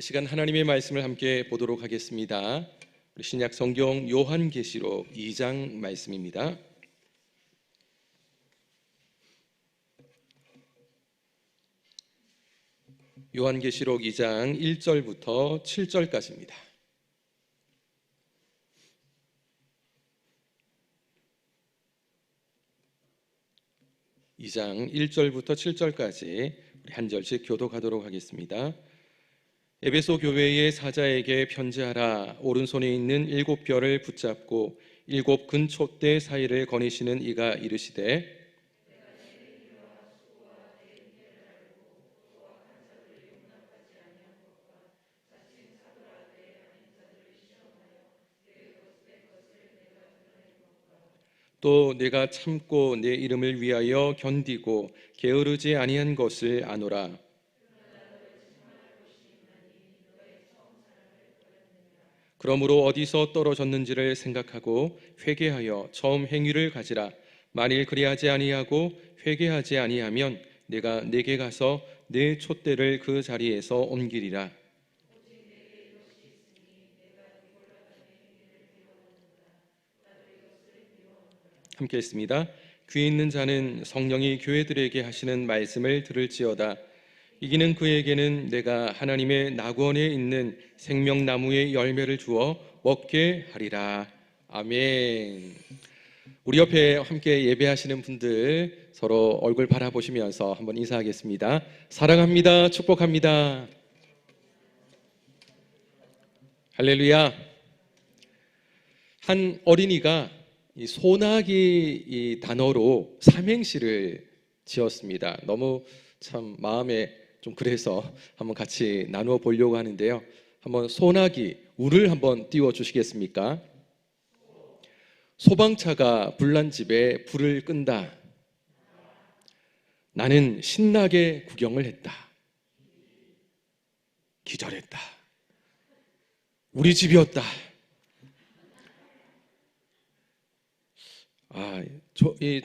이 시간 하나님의 말씀을 함께 보도록 하겠습니다. 우리 신약 성경 요한계시록 2장 말씀입니다. 요한계시록 2장 1절부터 7절까지입니다. (2장) 1절부터 7절까지 우리 한 절씩 교독하도록 하겠습니다. 에베소 교회의 사자에게 편지하라. 오른손에 있는 7별을 붙잡고 7 근촛대 사이를 거니시는 이가 이르시되, 또 내가 참고 내 이름을 위하여 견디고 게으르지 아니한 것을 아노라. 그러므로 어디서 떨어졌는지를 생각하고 회개하여 처음 행위를 가지라. 만일 그리하지 아니하고 회개하지 아니하면 내가 내게 가서 내 촛대를 그 자리에서 옮기리라. 함께 했습니다. 귀 있는 자는 성령이 교회들에게 하시는 말씀을 들을지어다. 이기는 그에게는 내가 하나님의 낙원에 있는 생명나무의 열매를 주어 먹게 하리라. 아멘. 우리 옆에 함께 예배하시는 분들 서로 얼굴 바라보시면서 한번 인사하겠습니다. 사랑합니다. 축복합니다. 할렐루야. 한 어린이가 이 소나기 이 단어로 삼행시를 지었습니다. 너무 참 마음에 좀 그래서 한번 같이 나누어 보려고 하는데요. 한번 소나기 우를 한번 띄워 주시겠습니까? 소방차가 불난 집에 불을 끈다. 나는 신나게 구경을 했다. 기절했다. 우리 집이었다.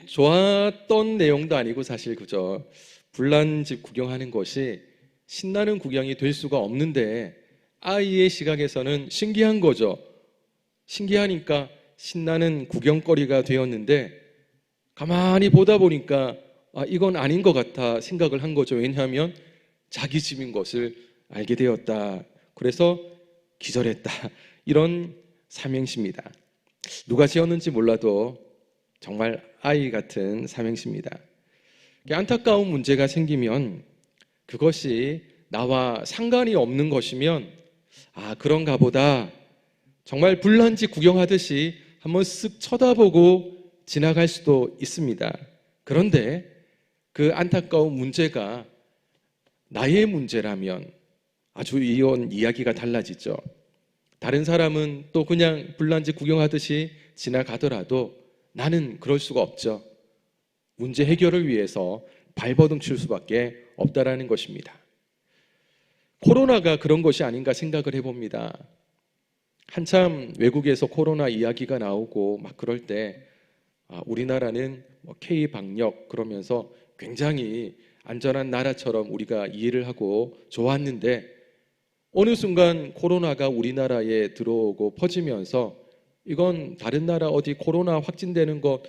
좋았던 내용도 아니고 사실 그죠. 불난 집 구경하는 것이 신나는 구경이 될 수가 없는데 아이의 시각에서는 신기한 거죠. 신기하니까 신나는 구경거리가 되었는데 가만히 보다 보니까 이건 아닌 것 같아 생각을 한 거죠. 왜냐하면 자기 집인 것을 알게 되었다. 그래서 기절했다. 이런 삼행시입니다. 누가 지었는지 몰라도 정말 아이 같은 삼행시입니다. 안타까운 문제가 생기면 그것이 나와 상관이 없는 것이면 그런가 보다 정말 불난 집 구경하듯이 한번 쓱 쳐다보고 지나갈 수도 있습니다. 그런데 그 안타까운 문제가 나의 문제라면 아주 이런 이야기가 달라지죠. 다른 사람은 또 그냥 불난 집 구경하듯이 지나가더라도 나는 그럴 수가 없죠. 문제 해결을 위해서 발버둥 칠 수밖에 없다라는 것입니다. 코로나가 그런 것이 아닌가 생각을 해봅니다. 한참 외국에서 코로나 이야기가 나오고 막 그럴 때 우리나라는 K-방역 그러면서 굉장히 안전한 나라처럼 우리가 이해를 하고 좋았는데 어느 순간 코로나가 우리나라에 들어오고 퍼지면서 이건 다른 나라 어디 코로나 확진되는 것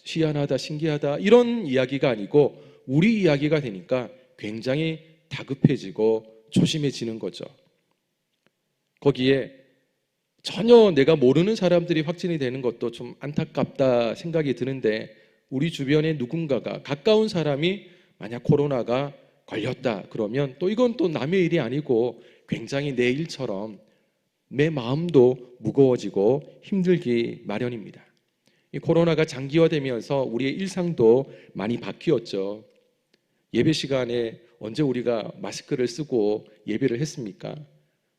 희한하다 신기하다 이런 이야기가 아니고 우리 이야기가 되니까 굉장히 다급해지고 조심해지는 거죠. 거기에 전혀 내가 모르는 사람들이 확진이 되는 것도 좀 안타깝다 생각이 드는데 우리 주변에 누군가가 가까운 사람이 만약 코로나가 걸렸다 그러면 또 이건 또 남의 일이 아니고 굉장히 내 일처럼 내 마음도 무거워지고 힘들기 마련입니다. 이 코로나가 장기화되면서 우리의 일상도 많이 바뀌었죠. 예배 시간에 언제 우리가 마스크를 쓰고 예배를 했습니까?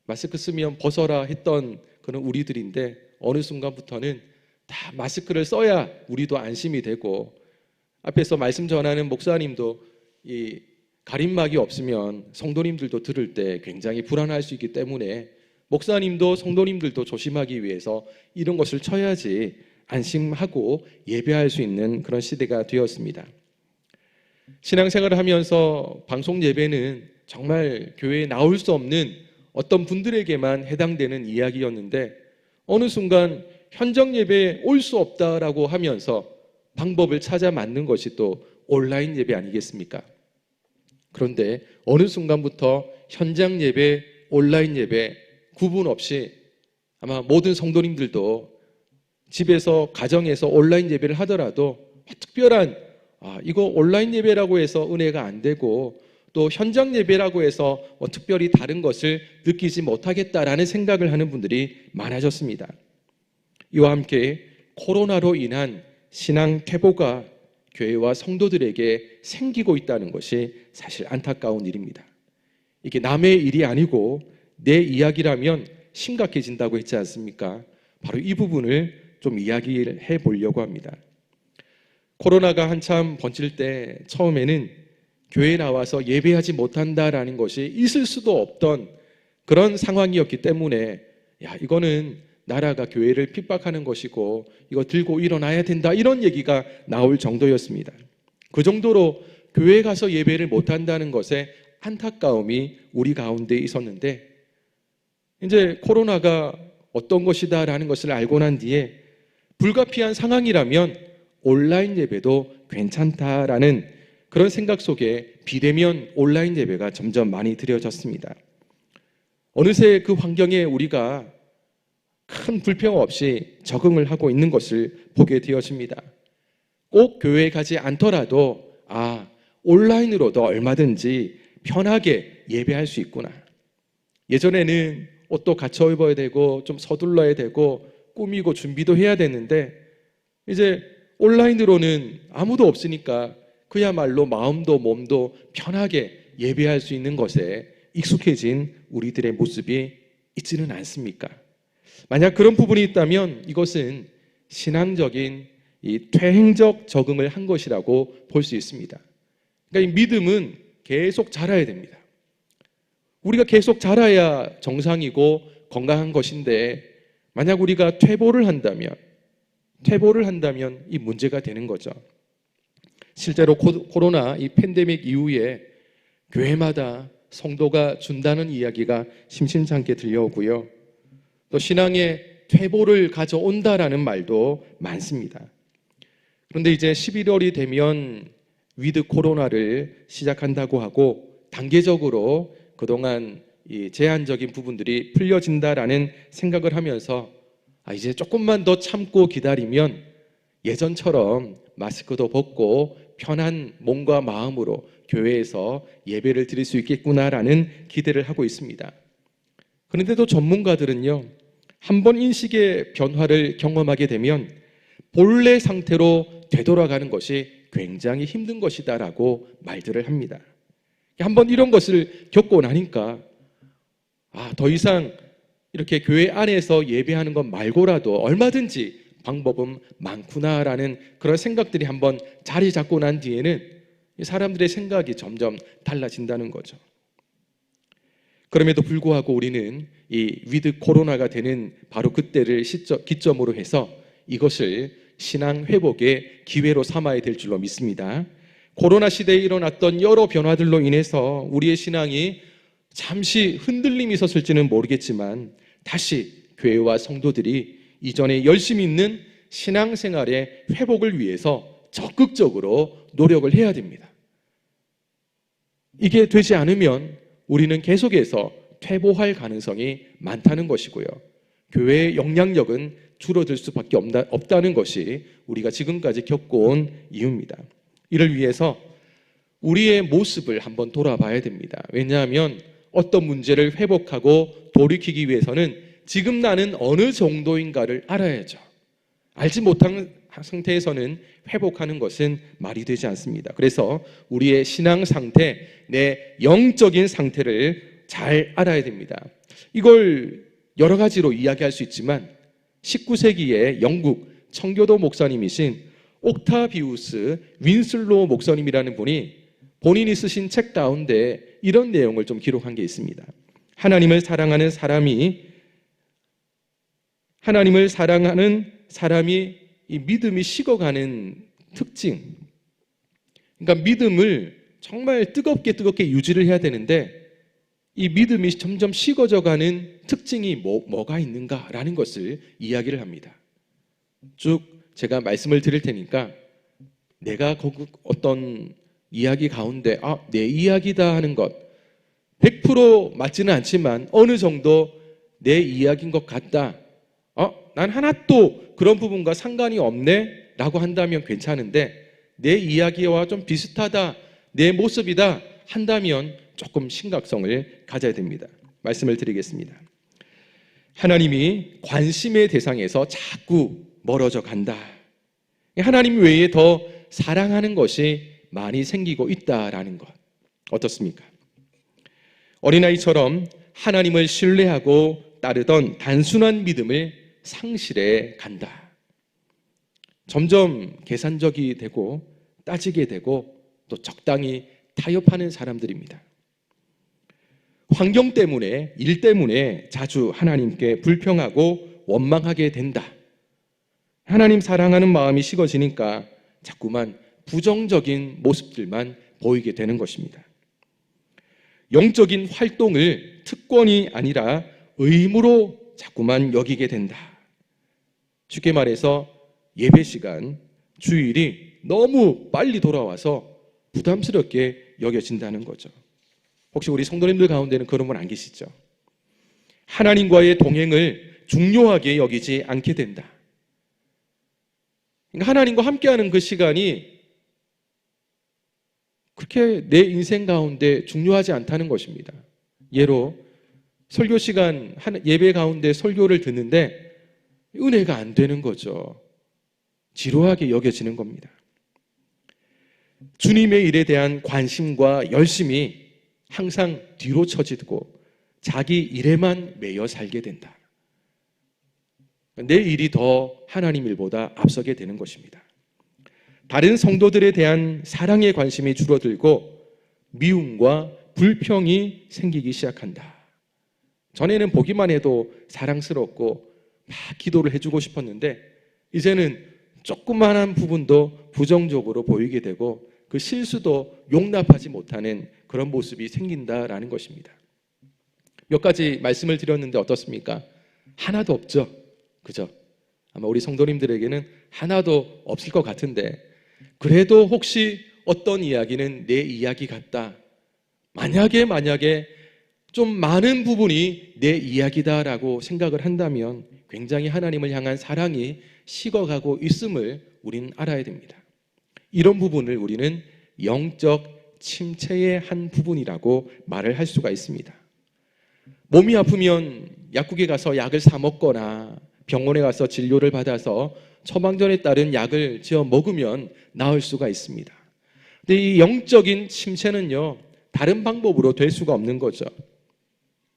마스크 쓰면 벗어라 했던 그런 우리들인데 어느 순간부터는 다 마스크를 써야 우리도 안심이 되고 앞에서 말씀 전하는 목사님도 이 가림막이 없으면 성도님들도 들을 때 굉장히 불안할 수 있기 때문에 목사님도 성도님들도 조심하기 위해서 이런 것을 쳐야지 안심하고 예배할 수 있는 그런 시대가 되었습니다. 신앙생활을 하면서 방송 예배는 정말 교회에 나올 수 없는 어떤 분들에게만 해당되는 이야기였는데 어느 순간 현장 예배에 올 수 없다라고 하면서 방법을 찾아 맞는 것이 또 온라인 예배 아니겠습니까? 그런데 어느 순간부터 현장 예배, 온라인 예배 구분 없이 아마 모든 성도님들도 집에서 가정에서 온라인 예배를 하더라도 특별한 이거 온라인 예배라고 해서 은혜가 안 되고 또 현장 예배라고 해서 특별히 다른 것을 느끼지 못하겠다라는 생각을 하는 분들이 많아졌습니다. 이와 함께 코로나로 인한 신앙 퇴보가 교회와 성도들에게 생기고 있다는 것이 사실 안타까운 일입니다. 이게 남의 일이 아니고 내 이야기라면 심각해진다고 했지 않습니까? 바로 이 부분을 좀 이야기를 해보려고 합니다. 코로나가 한참 번질 때 처음에는 교회에 나와서 예배하지 못한다라는 것이 있을 수도 없던 그런 상황이었기 때문에 이거는 나라가 교회를 핍박하는 것이고 이거 들고 일어나야 된다 이런 얘기가 나올 정도였습니다. 그 정도로 교회에 가서 예배를 못한다는 것에 안타까움이 우리 가운데 있었는데 이제 코로나가 어떤 것이다라는 것을 알고 난 뒤에 불가피한 상황이라면 온라인 예배도 괜찮다라는 그런 생각 속에 비대면 온라인 예배가 점점 많이 드려졌습니다. 어느새 그 환경에 우리가 큰 불평 없이 적응을 하고 있는 것을 보게 되어집니다. 꼭 교회에 가지 않더라도 온라인으로도 얼마든지 편하게 예배할 수 있구나. 예전에는 옷도 갖춰 입어야 되고 좀 서둘러야 되고 꾸미고 준비도 해야 되는데 이제 온라인으로는 아무도 없으니까 그야말로 마음도 몸도 편하게 예배할 수 있는 것에 익숙해진 우리들의 모습이 있지는 않습니까? 만약 그런 부분이 있다면 이것은 신앙적인 이 퇴행적 적응을 한 것이라고 볼 수 있습니다. 그러니까 이 믿음은 계속 자라야 됩니다. 우리가 계속 자라야 정상이고 건강한 것인데 만약 우리가 퇴보를 한다면 이 문제가 되는 거죠. 실제로 코로나 이 팬데믹 이후에 교회마다 성도가 준다는 이야기가 심심찮게 들려오고요. 또 신앙의 퇴보를 가져온다라는 말도 많습니다. 그런데 이제 11월이 되면 위드 코로나를 시작한다고 하고 단계적으로 그동안 이 제한적인 부분들이 풀려진다라는 생각을 하면서 이제 조금만 더 참고 기다리면 예전처럼 마스크도 벗고 편한 몸과 마음으로 교회에서 예배를 드릴 수 있겠구나라는 기대를 하고 있습니다. 그런데도 전문가들은요, 한번 인식의 변화를 경험하게 되면 본래 상태로 되돌아가는 것이 굉장히 힘든 것이다라고 말들을 합니다. 한번 이런 것을 겪고 나니까 더 이상 이렇게 교회 안에서 예배하는 것 말고라도 얼마든지 방법은 많구나라는 그런 생각들이 한번 자리 잡고 난 뒤에는 사람들의 생각이 점점 달라진다는 거죠. 그럼에도 불구하고 우리는 이 위드 코로나가 되는 바로 그때를 기점으로 해서 이것을 신앙 회복의 기회로 삼아야 될 줄로 믿습니다. 코로나 시대에 일어났던 여러 변화들로 인해서 우리의 신앙이 잠시 흔들림이 있었을지는 모르겠지만 다시 교회와 성도들이 이전에 열심히 있는 신앙생활의 회복을 위해서 적극적으로 노력을 해야 됩니다. 이게 되지 않으면 우리는 계속해서 퇴보할 가능성이 많다는 것이고요. 교회의 영향력은 줄어들 수밖에 없다는 것이 우리가 지금까지 겪어온 이유입니다. 이를 위해서 우리의 모습을 한번 돌아봐야 됩니다. 왜냐하면 어떤 문제를 회복하고 돌이키기 위해서는 지금 나는 어느 정도인가를 알아야죠. 알지 못한 상태에서는 회복하는 것은 말이 되지 않습니다. 그래서 우리의 신앙 상태, 내 영적인 상태를 잘 알아야 됩니다. 이걸 여러 가지로 이야기할 수 있지만 19세기의 영국 청교도 목사님이신 옥타비우스 윈슬로우 목사님이라는 분이 본인이 쓰신 책 가운데 이런 내용을 좀 기록한 게 있습니다. 하나님을 사랑하는 사람이 이 믿음이 식어가는 특징. 그러니까 믿음을 정말 뜨겁게 유지를 해야 되는데 이 믿음이 점점 식어져가는 특징이 뭐가 있는가라는 것을 이야기를 합니다. 쭉 제가 말씀을 드릴 테니까 내가 어떤 이야기 가운데 내 이야기다 하는 것 100% 맞지는 않지만 어느 정도 내 이야기인 것 같다. 난 하나도 그런 부분과 상관이 없네 라고 한다면 괜찮은데 내 이야기와 좀 비슷하다, 내 모습이다 한다면 조금 심각성을 가져야 됩니다. 말씀을 드리겠습니다. 하나님이 관심의 대상에서 자꾸 멀어져 간다. 하나님 외에 더 사랑하는 것이 많이 생기고 있다라는 것. 어떻습니까? 어린아이처럼 하나님을 신뢰하고 따르던 단순한 믿음을 상실해 간다. 점점 계산적이 되고 따지게 되고 또 적당히 타협하는 사람들입니다. 환경 때문에, 일 때문에 자주 하나님께 불평하고 원망하게 된다. 하나님 사랑하는 마음이 식어지니까 자꾸만 부정적인 모습들만 보이게 되는 것입니다. 영적인 활동을 특권이 아니라 의무로 자꾸만 여기게 된다. 쉽게 말해서 예배 시간, 주일이 너무 빨리 돌아와서 부담스럽게 여겨진다는 거죠. 혹시 우리 성도님들 가운데는 그런 분 안 계시죠? 하나님과의 동행을 중요하게 여기지 않게 된다. 그러니까 하나님과 함께하는 그 시간이 그렇게 내 인생 가운데 중요하지 않다는 것입니다. 예로 설교 시간, 예배 가운데 설교를 듣는데 은혜가 안 되는 거죠. 지루하게 여겨지는 겁니다. 주님의 일에 대한 관심과 열심이 항상 뒤로 처지고 자기 일에만 매여 살게 된다. 내 일이 더 하나님 일보다 앞서게 되는 것입니다. 다른 성도들에 대한 사랑의 관심이 줄어들고 미움과 불평이 생기기 시작한다. 전에는 보기만 해도 사랑스럽고 막 기도를 해주고 싶었는데 이제는 조그만한 부분도 부정적으로 보이게 되고 그 실수도 용납하지 못하는 그런 모습이 생긴다라는 것입니다. 몇 가지 말씀을 드렸는데 어떻습니까? 하나도 없죠. 그죠? 아마 우리 성도님들에게는 하나도 없을 것 같은데 그래도 혹시 어떤 이야기는 내 이야기 같다. 만약에 좀 많은 부분이 내 이야기다라고 생각을 한다면 굉장히 하나님을 향한 사랑이 식어가고 있음을 우리는 알아야 됩니다. 이런 부분을 우리는 영적 침체의 한 부분이라고 말을 할 수가 있습니다. 몸이 아프면 약국에 가서 약을 사 먹거나 병원에 가서 진료를 받아서 처방전에 따른 약을 지어 먹으면 나을 수가 있습니다. 근데 이 영적인 침체는요, 다른 방법으로 될 수가 없는 거죠.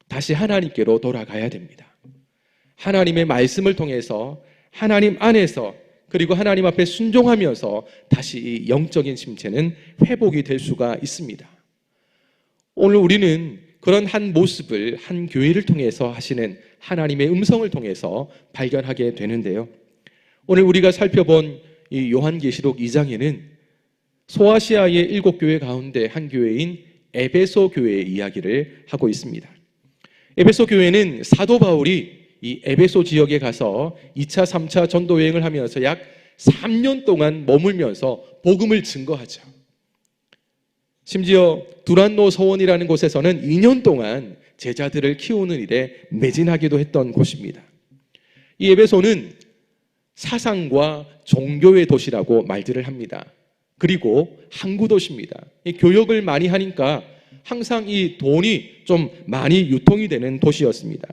다시 하나님께로 돌아가야 됩니다. 하나님의 말씀을 통해서 하나님 안에서 그리고 하나님 앞에 순종하면서 다시 이 영적인 침체는 회복이 될 수가 있습니다. 오늘 우리는 그런 한 모습을 한 교회를 통해서 하시는 하나님의 음성을 통해서 발견하게 되는데요. 오늘 우리가 살펴본 이 요한계시록 2장에는 소아시아의 7교회 가운데 한 교회인 에베소 교회의 이야기를 하고 있습니다. 에베소 교회는 사도 바울이 이 에베소 지역에 가서 2차, 3차 전도 여행을 하면서 약 3년 동안 머물면서 복음을 증거하죠. 심지어 두란노 서원이라는 곳에서는 2년 동안 제자들을 키우는 일에 매진하기도 했던 곳입니다. 이 에베소는 사상과 종교의 도시라고 말들을 합니다. 그리고 항구 도시입니다. 이 교역을 많이 하니까 항상 이 돈이 좀 많이 유통이 되는 도시였습니다.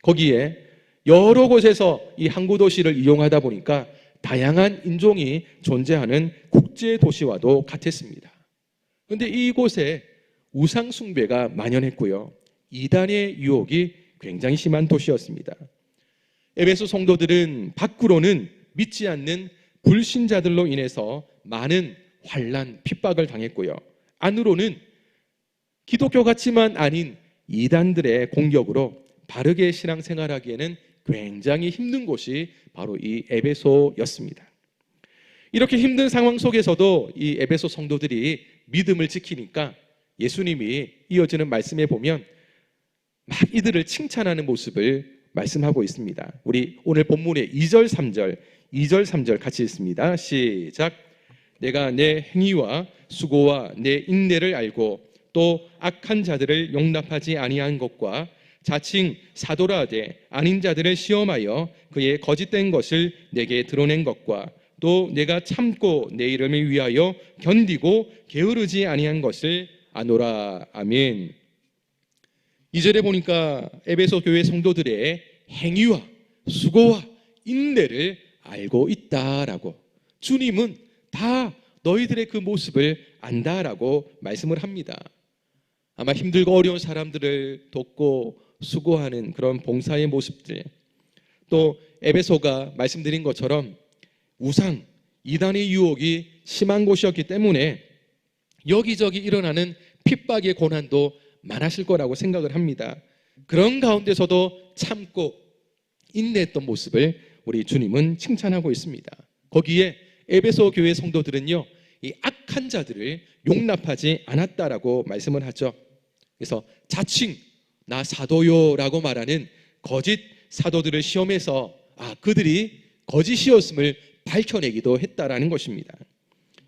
거기에 여러 곳에서 이 항구 도시를 이용하다 보니까 다양한 인종이 존재하는 국제 도시와도 같았습니다. 그런데 이곳에 우상 숭배가 만연했고요. 이단의 유혹이 굉장히 심한 도시였습니다. 에베소 성도들은 밖으로는 믿지 않는 불신자들로 인해서 많은 환난, 핍박을 당했고요. 안으로는 기독교 같지만 아닌 이단들의 공격으로 바르게 신앙생활하기에는 굉장히 힘든 곳이 바로 이 에베소였습니다. 이렇게 힘든 상황 속에서도 이 에베소 성도들이 믿음을 지키니까 예수님이 이어지는 말씀에 보면 막 이들을 칭찬하는 모습을 말씀하고 있습니다. 우리 오늘 본문의 2절 3절 같이 읽습니다. 시작. 내가 내 행위와 수고와 내 인내를 알고 또 악한 자들을 용납하지 아니한 것과 자칭 사도라 하되 아닌 자들을 시험하여 그의 거짓된 것을 내게 드러낸 것과 또 내가 참고 내 이름을 위하여 견디고 게으르지 아니한 것을 아노라. 아멘. 2절에 보니까 에베소 교회 성도들의 행위와 수고와 인내를 알고 있다라고, 주님은 다 너희들의 그 모습을 안다라고 말씀을 합니다. 아마 힘들고 어려운 사람들을 돕고 수고하는 그런 봉사의 모습들, 또 에베소가 말씀드린 것처럼 우상, 이단의 유혹이 심한 곳이었기 때문에 여기저기 일어나는 핍박의 고난도 많았을 거라고 생각을 합니다. 그런 가운데서도 참고 인내했던 모습을 우리 주님은 칭찬하고 있습니다. 거기에 에베소 교회 성도들은요, 이 악한 자들을 용납하지 않았다라고 말씀을 하죠. 그래서 자칭 나 사도요라고 말하는 거짓 사도들을 시험해서 그들이 거짓이었음을 밝혀내기도 했다라는 것입니다.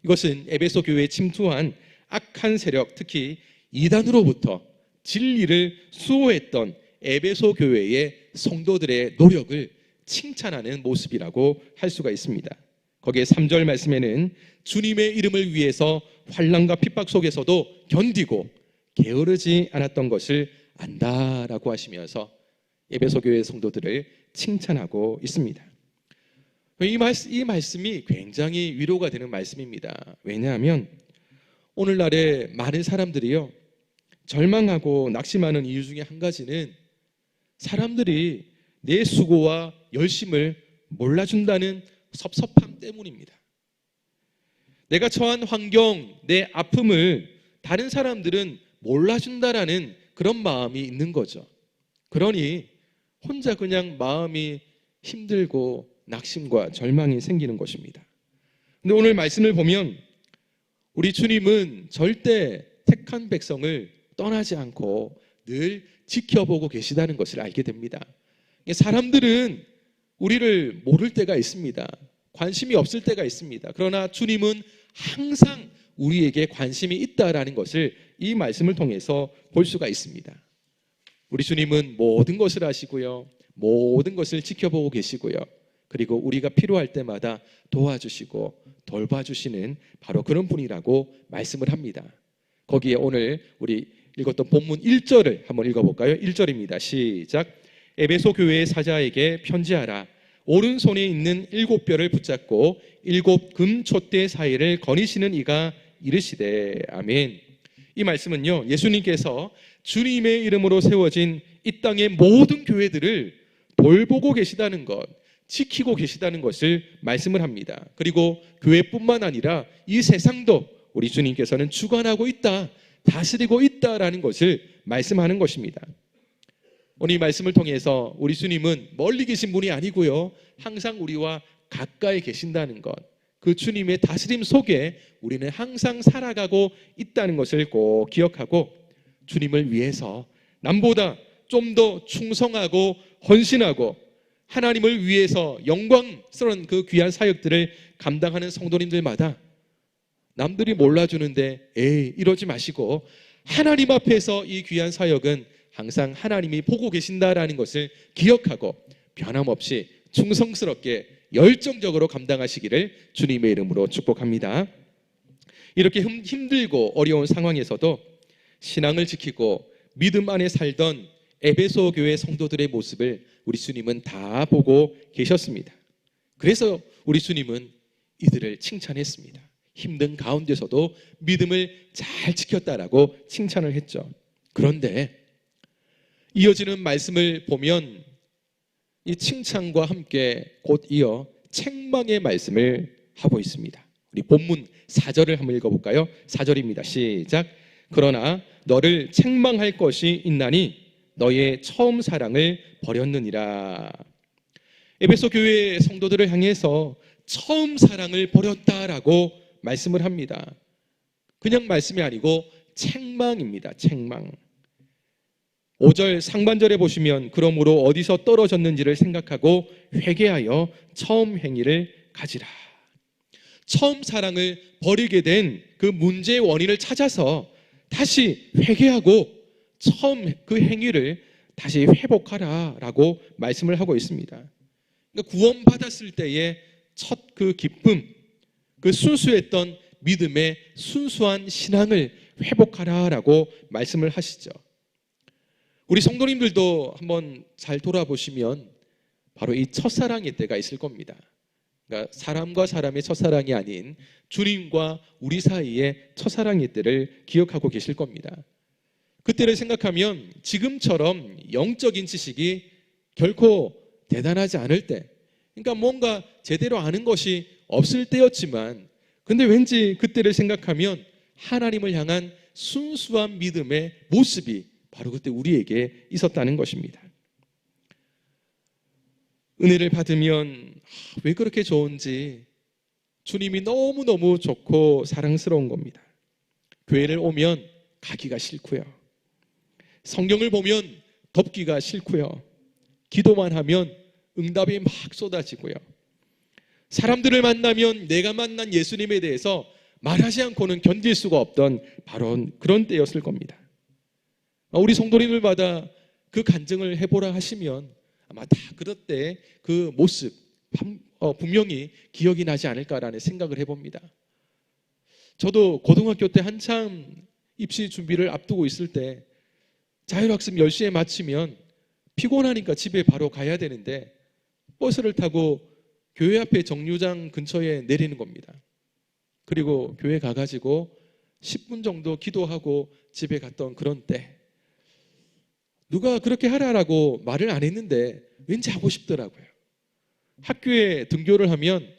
이것은 에베소 교회에 침투한 악한 세력, 특히 이단으로부터 진리를 수호했던 에베소 교회의 성도들의 노력을 칭찬하는 모습이라고 할 수가 있습니다. 거기에 3절 말씀에는 주님의 이름을 위해서 환난과 핍박 속에서도 견디고 게으르지 않았던 것을 안다라고 하시면서 에베소 교회 성도들을 칭찬하고 있습니다. 이 말씀이 굉장히 위로가 되는 말씀입니다. 왜냐하면 오늘날에 많은 사람들이요, 절망하고 낙심하는 이유 중에 한 가지는 사람들이 내 수고와 열심을 몰라준다는 섭섭함 때문입니다. 내가 처한 환경, 내 아픔을 다른 사람들은 몰라준다라는 그런 마음이 있는 거죠. 그러니 혼자 그냥 마음이 힘들고 낙심과 절망이 생기는 것입니다. 근데 오늘 말씀을 보면 우리 주님은 절대 택한 백성을 떠나지 않고 늘 지켜보고 계시다는 것을 알게 됩니다. 사람들은 우리를 모를 때가 있습니다. 관심이 없을 때가 있습니다. 그러나 주님은 항상 우리에게 관심이 있다라는 것을 이 말씀을 통해서 볼 수가 있습니다. 우리 주님은 모든 것을 아시고요, 모든 것을 지켜보고 계시고요, 그리고 우리가 필요할 때마다 도와주시고 돌봐주시는 바로 그런 분이라고 말씀을 합니다. 거기에 오늘 우리 읽었던 본문 1절을 한번 읽어볼까요? 1절입니다. 시작. 에베소 교회의 사자에게 편지하라. 오른손에 있는 7뼈를 붙잡고 7 금촛대 사이를 거니시는 이가 이르시되. 아멘. 이 말씀은요, 예수님께서 주님의 이름으로 세워진 이 땅의 모든 교회들을 돌보고 계시다는 것, 지키고 계시다는 것을 말씀을 합니다. 그리고 교회뿐만 아니라 이 세상도 우리 주님께서는 주관하고 있다, 다스리고 있다라는 것을 말씀하는 것입니다. 오늘 이 말씀을 통해서 우리 주님은 멀리 계신 분이 아니고요, 항상 우리와 가까이 계신다는 것, 그 주님의 다스림 속에 우리는 항상 살아가고 있다는 것을 꼭 기억하고 주님을 위해서 남보다 좀 더 충성하고 헌신하고 하나님을 위해서 영광스러운 그 귀한 사역들을 감당하는 성도님들마다 남들이 몰라주는데 이러지 마시고 하나님 앞에서 이 귀한 사역은 항상 하나님이 보고 계신다라는 것을 기억하고 변함없이 충성스럽게 열정적으로 감당하시기를 주님의 이름으로 축복합니다. 이렇게 힘들고 어려운 상황에서도 신앙을 지키고 믿음 안에 살던 에베소 교회 성도들의 모습을 우리 주님은 다 보고 계셨습니다. 그래서 우리 주님은 이들을 칭찬했습니다. 힘든 가운데서도 믿음을 잘 지켰다라고 칭찬을 했죠. 그런데 이어지는 말씀을 보면 이 칭찬과 함께 곧 이어 책망의 말씀을 하고 있습니다. 우리 본문 4절을 한번 읽어볼까요? 4절입니다. 시작. 그러나 너를 책망할 것이 있나니 너의 처음 사랑을 버렸느니라. 에베소 교회 성도들을 향해서 처음 사랑을 버렸다라고 말씀을 합니다. 그냥 말씀이 아니고 책망입니다. 책망. 5절 상반절에 보시면 그러므로 어디서 떨어졌는지를 생각하고 회개하여 처음 행위를 가지라. 처음 사랑을 버리게 된 그 문제의 원인을 찾아서 다시 회개하고 처음 그 행위를 다시 회복하라 라고 말씀을 하고 있습니다. 그러니까 구원받았을 때의 첫 그 기쁨, 그 순수했던 믿음의 순수한 신앙을 회복하라 라고 말씀을 하시죠. 우리 성도님들도 한번 잘 돌아보시면 바로 이 첫사랑의 때가 있을 겁니다. 그러니까 사람과 사람의 첫사랑이 아닌 주님과 우리 사이의 첫사랑의 때를 기억하고 계실 겁니다. 그때를 생각하면 지금처럼 영적인 지식이 결코 대단하지 않을 때, 그러니까 뭔가 제대로 아는 것이 없을 때였지만, 근데 왠지 그때를 생각하면 하나님을 향한 순수한 믿음의 모습이 바로 그때 우리에게 있었다는 것입니다. 은혜를 받으면 왜 그렇게 좋은지 주님이 너무너무 좋고 사랑스러운 겁니다. 교회를 오면 가기가 싫고요. 성경을 보면 덮기가 싫고요. 기도만 하면 응답이 막 쏟아지고요. 사람들을 만나면 내가 만난 예수님에 대해서 말하지 않고는 견딜 수가 없던 바로 그런 때였을 겁니다. 우리 성도님들마다 그 간증을 해보라 하시면 아마 다 그럴 때 그 모습 분명히 기억이 나지 않을까라는 생각을 해봅니다. 저도 고등학교 때 한참 입시 준비를 앞두고 있을 때 자율학습 10시에 마치면 피곤하니까 집에 바로 가야 되는데 버스를 타고 교회 앞에 정류장 근처에 내리는 겁니다. 그리고 교회 가가지고 10분 정도 기도하고 집에 갔던 그런 때, 누가 그렇게 하라라고 말을 안 했는데 왠지 하고 싶더라고요. 학교에 등교를 하면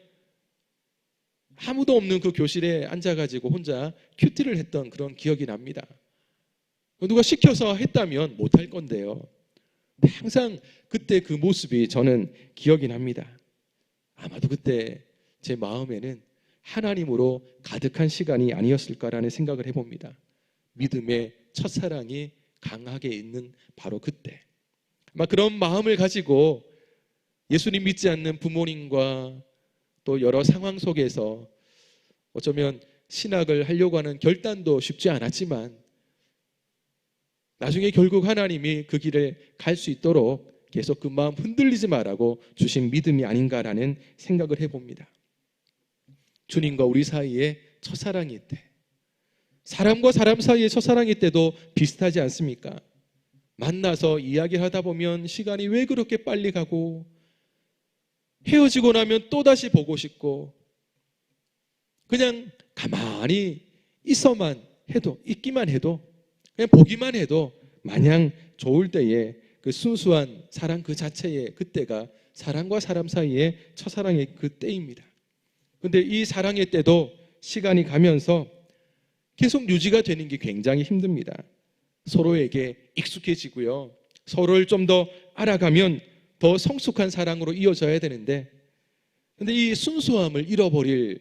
아무도 없는 그 교실에 앉아가지고 혼자 큐티를 했던 그런 기억이 납니다. 누가 시켜서 했다면 못할 건데요. 항상 그때 그 모습이 저는 기억이 납니다. 아마도 그때 제 마음에는 하나님으로 가득한 시간이 아니었을까라는 생각을 해봅니다. 믿음의 첫사랑이 강하게 있는 바로 그때, 아마 그런 마음을 가지고 예수님 믿지 않는 부모님과 또 여러 상황 속에서 어쩌면 신학을 하려고 하는 결단도 쉽지 않았지만 나중에 결국 하나님이 그 길을 갈 수 있도록 계속 그 마음 흔들리지 말라고 주신 믿음이 아닌가라는 생각을 해봅니다. 주님과 우리 사이의 첫사랑일 때, 사람과 사람 사이의 첫사랑일 때도 비슷하지 않습니까? 만나서 이야기를 하다 보면 시간이 왜 그렇게 빨리 가고, 헤어지고 나면 또다시 보고 싶고, 그냥 가만히 있기만 해도 그냥 보기만 해도 마냥 좋을 때에 그 순수한 사랑 그 자체의 그때가 사람과 사람 사이의 첫사랑의 그 때입니다. 그런데 이 사랑의 때도 시간이 가면서 계속 유지가 되는 게 굉장히 힘듭니다. 서로에게 익숙해지고요. 서로를 좀 더 알아가면 더 성숙한 사랑으로 이어져야 되는데, 근데 이 순수함을 잃어버릴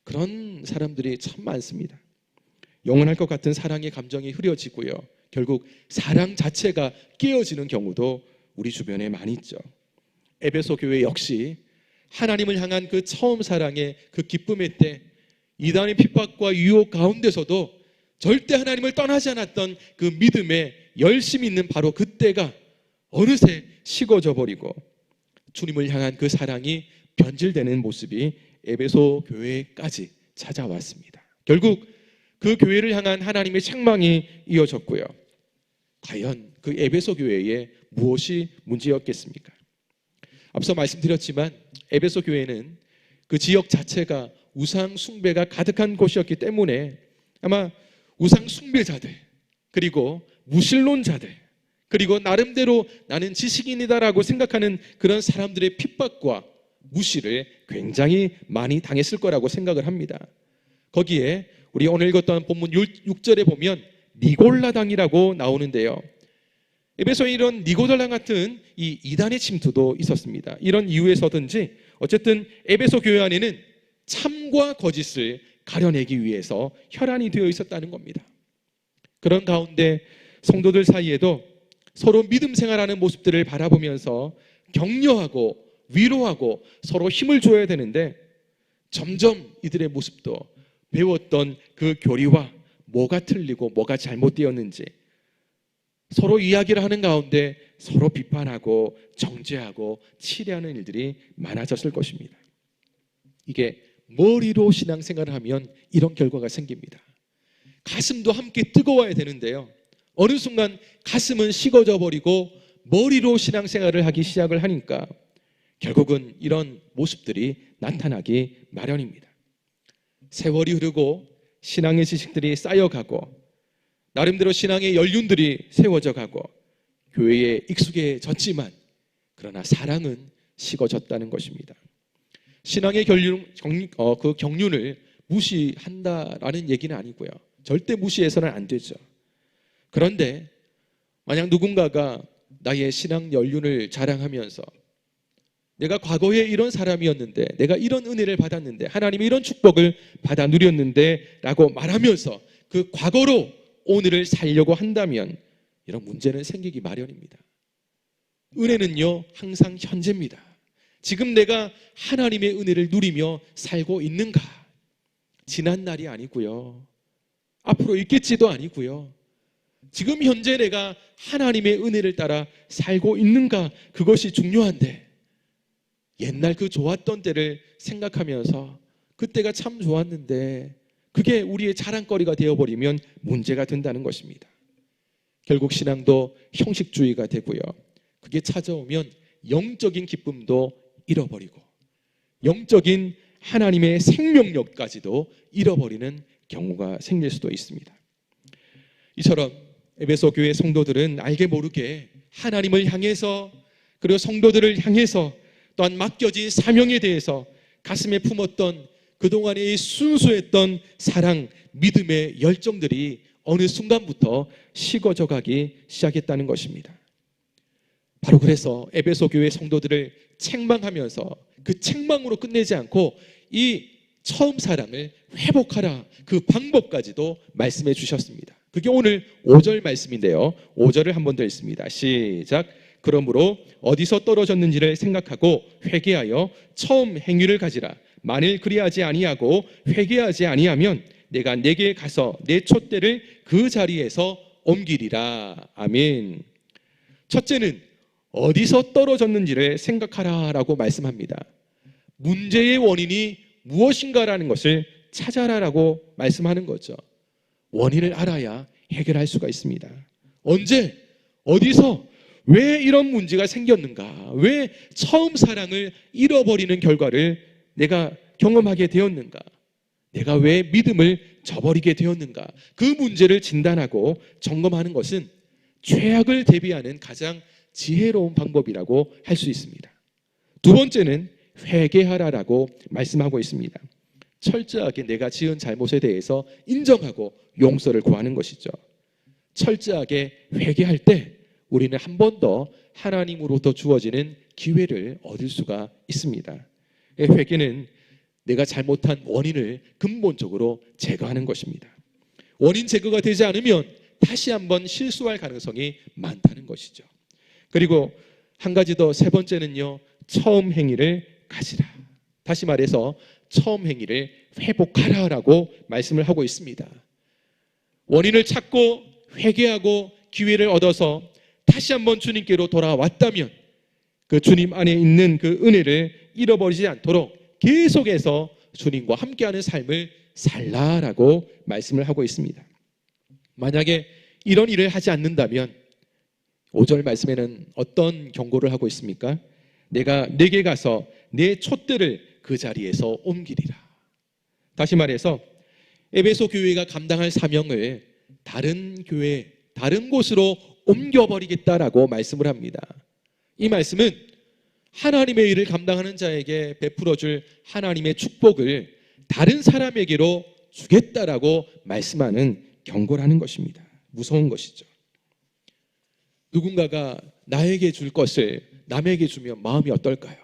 그런 사람들이 참 많습니다. 영원할 것 같은 사랑의 감정이 흐려지고요. 결국 사랑 자체가 깨어지는 경우도 우리 주변에 많이 있죠. 에베소 교회 역시 하나님을 향한 그 처음 사랑의 그 기쁨의 때, 이단의 핍박과 유혹 가운데서도 절대 하나님을 떠나지 않았던 그 믿음에 열심히 있는 바로 그때가 어느새 식어져 버리고 주님을 향한 그 사랑이 변질되는 모습이 에베소 교회까지 찾아왔습니다. 결국 그 교회를 향한 하나님의 책망이 이어졌고요. 과연 그 에베소 교회에 무엇이 문제였겠습니까? 앞서 말씀드렸지만 에베소 교회는 그 지역 자체가 우상 숭배가 가득한 곳이었기 때문에 아마 우상 숭배자들, 그리고 무신론자들, 그리고 나름대로 나는 지식인이다라고 생각하는 그런 사람들의 핍박과 무시를 굉장히 많이 당했을 거라고 생각을 합니다. 거기에 우리 오늘 읽었던 본문 6절에 보면 니골라당이라고 나오는데요. 에베소에 이런 니골라당 같은 이 이단의 침투도 있었습니다. 이런 이유에서든지 어쨌든 에베소 교회 안에는 참과 거짓을 가려내기 위해서 혈안이 되어 있었다는 겁니다. 그런 가운데 성도들 사이에도 서로 믿음 생활하는 모습들을 바라보면서 격려하고 위로하고 서로 힘을 줘야 되는데, 점점 이들의 모습도 배웠던 그 교리와 뭐가 틀리고 뭐가 잘못되었는지 서로 이야기를 하는 가운데 서로 비판하고 정죄하고 치레하는 일들이 많아졌을 것입니다. 이게 머리로 신앙생활을 하면 이런 결과가 생깁니다. 가슴도 함께 뜨거워야 되는데요, 어느 순간 가슴은 식어져 버리고 머리로 신앙생활을 하기 시작을 하니까 결국은 이런 모습들이 나타나기 마련입니다. 세월이 흐르고 신앙의 지식들이 쌓여가고 나름대로 신앙의 연륜들이 세워져 가고 교회에 익숙해졌지만 그러나 사랑은 식어졌다는 것입니다. 신앙의 그 경륜을 무시한다라는 얘기는 아니고요, 절대 무시해서는 안 되죠. 그런데 만약 누군가가 나의 신앙 연륜을 자랑하면서 내가 과거에 이런 사람이었는데, 내가 이런 은혜를 받았는데, 하나님의 이런 축복을 받아 누렸는데 라고 말하면서 그 과거로 오늘을 살려고 한다면 이런 문제는 생기기 마련입니다. 은혜는요 항상 현재입니다. 지금 내가 하나님의 은혜를 누리며 살고 있는가? 지난 날이 아니고요, 앞으로 있겠지도 아니고요, 지금 현재 내가 하나님의 은혜를 따라 살고 있는가? 그것이 중요한데, 옛날 그 좋았던 때를 생각하면서 그때가 참 좋았는데 그게 우리의 자랑거리가 되어버리면 문제가 된다는 것입니다. 결국 신앙도 형식주의가 되고요, 그게 찾아오면 영적인 기쁨도 잃어버리고 영적인 하나님의 생명력까지도 잃어버리는 경우가 생길 수도 있습니다. 이처럼 에베소 교회 성도들은 알게 모르게 하나님을 향해서, 그리고 성도들을 향해서, 또한 맡겨진 사명에 대해서 가슴에 품었던 그동안의 순수했던 사랑, 믿음의 열정들이 어느 순간부터 식어져 가기 시작했다는 것입니다. 바로 그래서 에베소 교회 성도들을 책망하면서 그 책망으로 끝내지 않고 이 처음 사랑을 회복하라, 그 방법까지도 말씀해 주셨습니다. 그게 오늘 5절 말씀인데요, 5절을 한 번 더 읽습니다. 시작. 그러므로 어디서 떨어졌는지를 생각하고 회개하여 처음 행위를 가지라. 만일 그리하지 아니하고 회개하지 아니하면 내가 내게 가서 내 촛대를 그 자리에서 옮기리라. 아멘. 첫째는 어디서 떨어졌는지를 생각하라라고 말씀합니다. 문제의 원인이 무엇인가라는 것을 찾아라라고 말씀하는 거죠. 원인을 알아야 해결할 수가 있습니다. 언제, 어디서, 왜 이런 문제가 생겼는가? 왜 처음 사랑을 잃어버리는 결과를 내가 경험하게 되었는가? 내가 왜 믿음을 저버리게 되었는가? 그 문제를 진단하고 점검하는 것은 죄악을 대비하는 가장 지혜로운 방법이라고 할 수 있습니다. 두 번째는 회개하라라고 말씀하고 있습니다. 철저하게 내가 지은 잘못에 대해서 인정하고 용서를 구하는 것이죠. 철저하게 회개할 때 우리는 한 번 더 하나님으로부터 주어지는 기회를 얻을 수가 있습니다. 회개는 내가 잘못한 원인을 근본적으로 제거하는 것입니다. 원인 제거가 되지 않으면 다시 한번 실수할 가능성이 많다는 것이죠. 그리고 한 가지 더, 세 번째는요, 처음 행위를 가지라. 다시 말해서 처음 행위를 회복하라라고 말씀을 하고 있습니다. 원인을 찾고 회개하고 기회를 얻어서 다시 한번 주님께로 돌아왔다면 그 주님 안에 있는 그 은혜를 잃어버리지 않도록 계속해서 주님과 함께하는 삶을 살라라고 말씀을 하고 있습니다. 만약에 이런 일을 하지 않는다면 5절 말씀에는 어떤 경고를 하고 있습니까? 내가 내게 가서 내 촛대를 그 자리에서 옮기리라. 다시 말해서 에베소 교회가 감당할 사명을 다른 교회, 다른 곳으로 옮겨버리겠다라고 말씀을 합니다. 이 말씀은 하나님의 일을 감당하는 자에게 베풀어줄 하나님의 축복을 다른 사람에게로 주겠다라고 말씀하는 경고라는 것입니다. 무서운 것이죠. 누군가가 나에게 줄 것을 남에게 주면 마음이 어떨까요?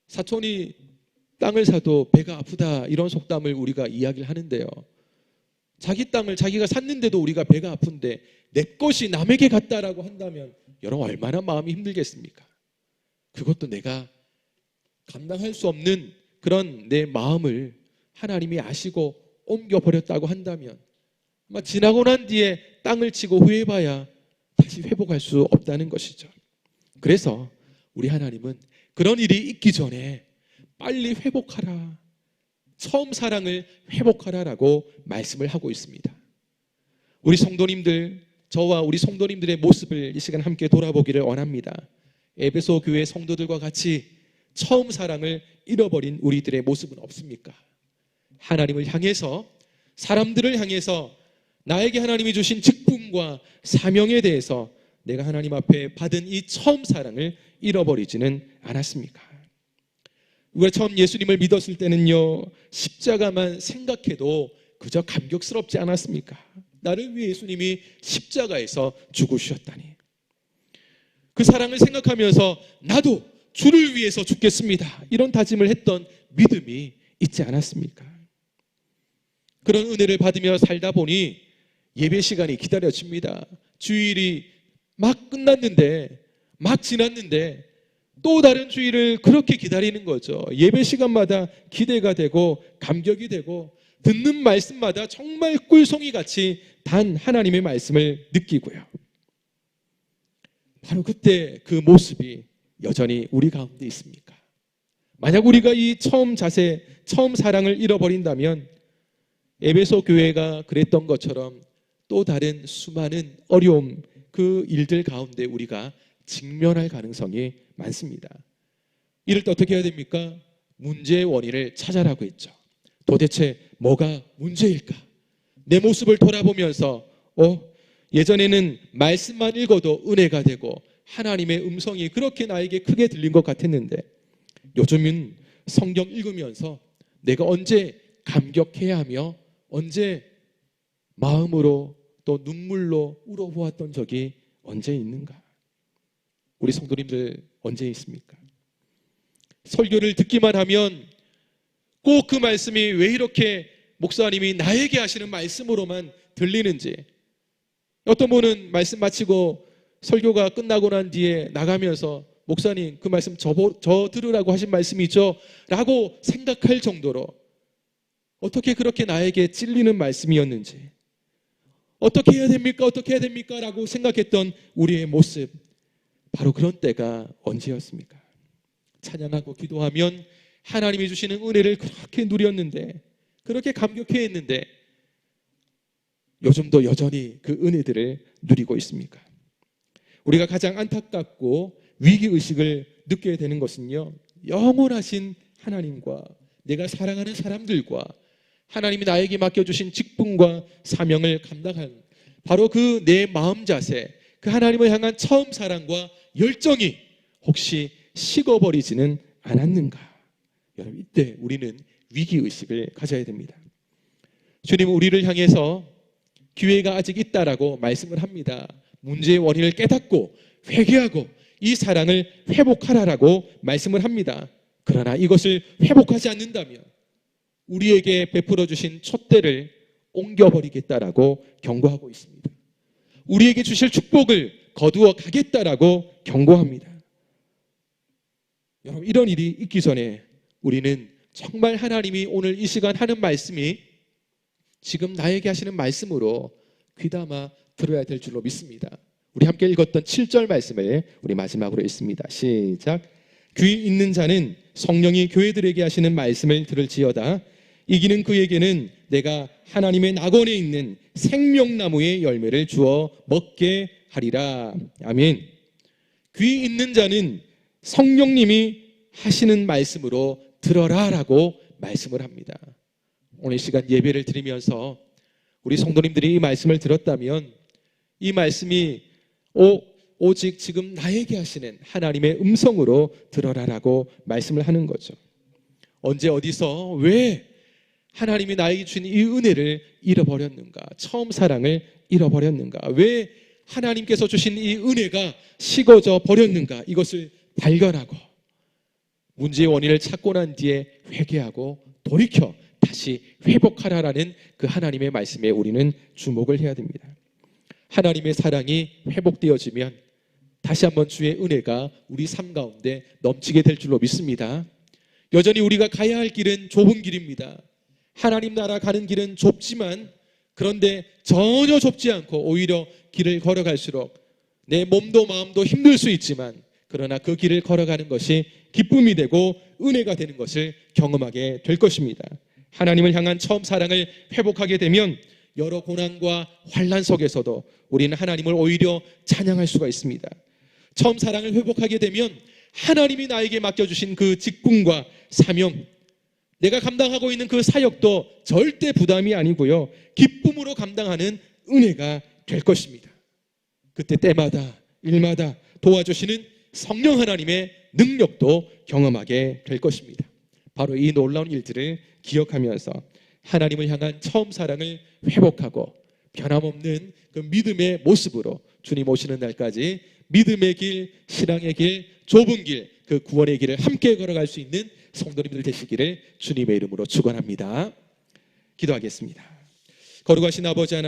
사촌이 땅을 사도 배가 아프다, 이런 속담을 우리가 이야기를 하는데요, 자기 땅을 자기가 샀는데도 우리가 배가 아픈데 내 것이 남에게 갔다라고 한다면 여러분 얼마나 마음이 힘들겠습니까? 그것도 내가 감당할 수 없는 그런 내 마음을 하나님이 아시고 옮겨버렸다고 한다면 아마 지나고 난 뒤에 땅을 치고 후회해봐야 다시 회복할 수 없다는 것이죠. 그래서 우리 하나님은 그런 일이 있기 전에 빨리 회복하라, 처음 사랑을 회복하라라고 말씀을 하고 있습니다. 우리 성도님들, 저와 우리 성도님들의 모습을 이 시간 함께 돌아보기를 원합니다. 에베소 교회 성도들과 같이 처음 사랑을 잃어버린 우리들의 모습은 없습니까? 하나님을 향해서, 사람들을 향해서 나에게 하나님이 주신 직분과 사명에 대해서 내가 하나님 앞에 받은 이 처음 사랑을 잃어버리지는 않았습니까? 우리가 처음 예수님을 믿었을 때는요, 십자가만 생각해도 그저 감격스럽지 않았습니까? 나를 위해 예수님이 십자가에서 죽으셨다니. 그 사랑을 생각하면서 나도 주를 위해서 죽겠습니다, 이런 다짐을 했던 믿음이 있지 않았습니까? 그런 은혜를 받으며 살다 보니 예배 시간이 기다려집니다. 주일이 막 끝났는데, 막 지났는데 또 다른 주일을 그렇게 기다리는 거죠. 예배 시간마다 기대가 되고 감격이 되고 듣는 말씀마다 정말 꿀송이 같이 단 하나님의 말씀을 느끼고요. 바로 그때 그 모습이 여전히 우리 가운데 있습니까? 만약 우리가 이 처음 자세, 처음 사랑을 잃어버린다면 에베소 교회가 그랬던 것처럼 또 다른 수많은 어려움, 그 일들 가운데 우리가 직면할 가능성이 많습니다. 이럴 때 어떻게 해야 됩니까? 문제의 원인을 찾아라고 했죠. 도대체 뭐가 문제일까? 내 모습을 돌아보면서 예전에는 말씀만 읽어도 은혜가 되고 하나님의 음성이 그렇게 나에게 크게 들린 것 같았는데 요즘은 성경 읽으면서 내가 언제 감격해야 하며 언제 마음으로 또 눈물로 울어보았던 적이 언제 있는가? 우리 성도님들 언제 있습니까? 설교를 듣기만 하면 꼭 그 말씀이 왜 이렇게 목사님이 나에게 하시는 말씀으로만 들리는지, 어떤 분은 말씀 마치고 설교가 끝나고 난 뒤에 나가면서 목사님 그 말씀 저 들으라고 하신 말씀이죠? 라고 생각할 정도로 어떻게 그렇게 나에게 찔리는 말씀이었는지, 어떻게 해야 됩니까? 어떻게 해야 됩니까? 라고 생각했던 우리의 모습, 바로 그런 때가 언제였습니까? 찬양하고 기도하면 하나님이 주시는 은혜를 그렇게 누렸는데, 그렇게 감격해 했는데 요즘도 여전히 그 은혜들을 누리고 있습니까? 우리가 가장 안타깝고 위기의식을 느껴야 되는 것은요, 영원하신 하나님과 내가 사랑하는 사람들과 하나님이 나에게 맡겨주신 직분과 사명을 감당한 바로 그 내 마음 자세, 그 하나님을 향한 처음 사랑과 열정이 혹시 식어버리지는 않았는가? 여러분, 이때 우리는 위기의식을 가져야 됩니다. 주님은 우리를 향해서 기회가 아직 있다라고 말씀을 합니다. 문제의 원인을 깨닫고 회개하고 이 사랑을 회복하라라고 말씀을 합니다. 그러나 이것을 회복하지 않는다면 우리에게 베풀어 주신 촛대를 옮겨버리겠다라고 경고하고 있습니다. 우리에게 주실 축복을 거두어 가겠다라고 경고합니다. 여러분, 이런 일이 있기 전에 우리는 정말 하나님이 오늘 이 시간 하는 말씀이 지금 나에게 하시는 말씀으로 귀담아 들어야 될 줄로 믿습니다. 우리 함께 읽었던 7절 말씀을 우리 마지막으로 읽습니다. 시작. 귀 있는 자는 성령이 교회들에게 하시는 말씀을 들을지어다. 이기는 그에게는 내가 하나님의 낙원에 있는 생명나무의 열매를 주어 먹게 하리라. 아멘. 귀 있는 자는 성령님이 하시는 말씀으로 들어라라고 말씀을 합니다. 오늘 시간 예배를 드리면서 우리 성도님들이 이 말씀을 들었다면 이 말씀이 오직 지금 나에게 하시는 하나님의 음성으로 들어라라고 말씀을 하는 거죠. 언제 어디서 왜 하나님이 나에게 주신 이 은혜를 잃어버렸는가? 처음 사랑을 잃어버렸는가? 왜 하나님께서 주신 이 은혜가 식어져 버렸는가? 이것을 발견하고 문제의 원인을 찾고 난 뒤에 회개하고 돌이켜 다시 회복하라라는 그 하나님의 말씀에 우리는 주목을 해야 됩니다. 하나님의 사랑이 회복되어지면 다시 한번 주의 은혜가 우리 삶 가운데 넘치게 될 줄로 믿습니다. 여전히 우리가 가야 할 길은 좁은 길입니다. 하나님 나라 가는 길은 좁지만, 그런데 전혀 좁지 않고 오히려 길을 걸어갈수록 내 몸도 마음도 힘들 수 있지만, 그러나 그 길을 걸어가는 것이 기쁨이 되고 은혜가 되는 것을 경험하게 될 것입니다. 하나님을 향한 처음 사랑을 회복하게 되면 여러 고난과 환난 속에서도 우리는 하나님을 오히려 찬양할 수가 있습니다. 처음 사랑을 회복하게 되면 하나님이 나에게 맡겨주신 그 직분과 사명, 내가 감당하고 있는 그 사역도 절대 부담이 아니고요, 기쁨으로 감당하는 은혜가 될 것입니다. 그때 때마다 일마다 도와주시는 성령 하나님의 능력도 경험하게 될 것입니다. 바로 이 놀라운 일들을 기억하면서 하나님을 향한 처음 사랑을 회복하고 변함없는 그 믿음의 모습으로 주님 오시는 날까지 믿음의 길, 신앙의 길, 좁은 길, 그 구원의 길을 함께 걸어갈 수 있는 성도님들 되시기를 주님의 이름으로 축원합니다. 기도하겠습니다. 거룩하신 아버지 하나님,